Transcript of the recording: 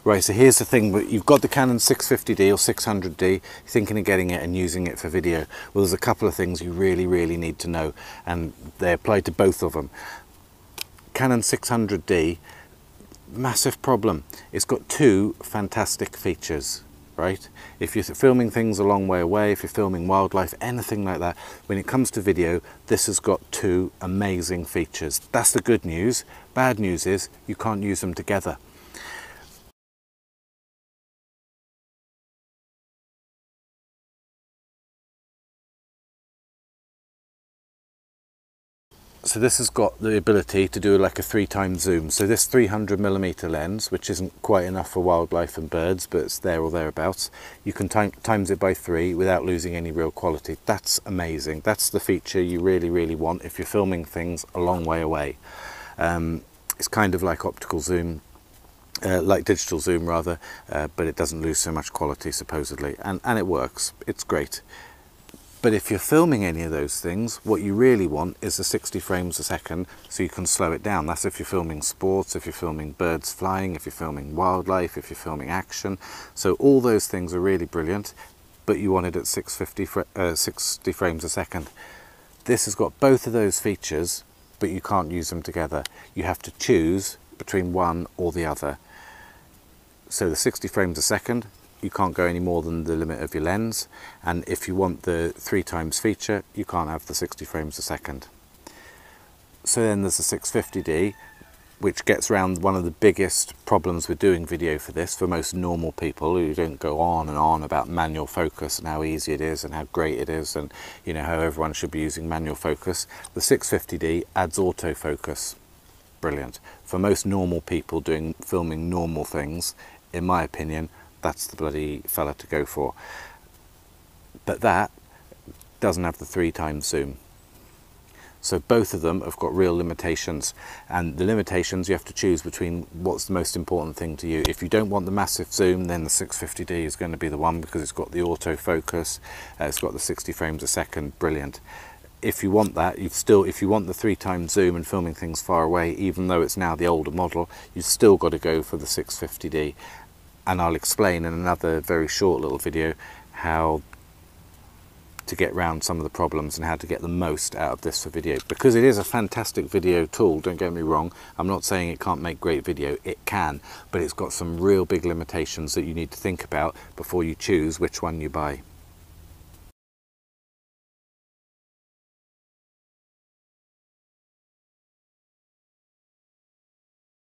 Right, so here's the thing, but you've got the Canon 650D or 600D, you're thinking of getting it and using it for video. Well, there's a couple of things you really need to know, and they apply to both of them. Canon 600D, massive problem. It's got two fantastic features, right? If you're filming things a long way away, if you're filming wildlife, anything like that, when it comes to video, this has got two amazing features. That's the good news. Bad news is you can't use them together. So this has got the ability to do like a 3x zoom. So this 300mm lens, which isn't quite enough for wildlife and birds, but it's there or thereabouts, you can times it by 3 without losing any real quality. That's amazing. That's the feature you really want if you're filming things a long way away. It's kind of like optical zoom, like digital zoom rather, but it doesn't lose so much quality supposedly, and it works. It's great. But if you're filming any of those things, what you really want is the 60 frames a second so you can slow it down. That's if you're filming sports, if you're filming birds flying, if you're filming wildlife, if you're filming action. So all those things are really brilliant, but you want it at 60 frames a second. This has got both of those features, but you can't use them together. You have to choose between one or the other. So the 60 frames a second, you can't go any more than the limit of your lens, and if you want the 3x feature, you can't have the 60 frames a second. So then there's the 650D, which gets around one of the biggest problems with doing video for this, for most normal people who don't go on and on about manual focus and how easy it is and how great it is, and you know how everyone should be using manual focus. The 650D adds autofocus. Brilliant. For most normal people filming normal things, in my opinion, that's the bloody fella to go for. But that doesn't have the 3x zoom. So both of them have got real limitations, and the limitations you have to choose between what's the most important thing to you. If you don't want the massive zoom, then the 650D is going to be the one because it's got the autofocus, it's got the 60 frames a second, brilliant. If you want that, if you want the 3x zoom and filming things far away, even though it's now the older model, you've still got to go for the 650D. And I'll explain in another very short little video how to get around some of the problems and how to get the most out of this for video, because it is a fantastic video tool, don't get me wrong. I'm not saying it can't make great video, it can, but it's got some real big limitations that you need to think about before you choose which one you buy.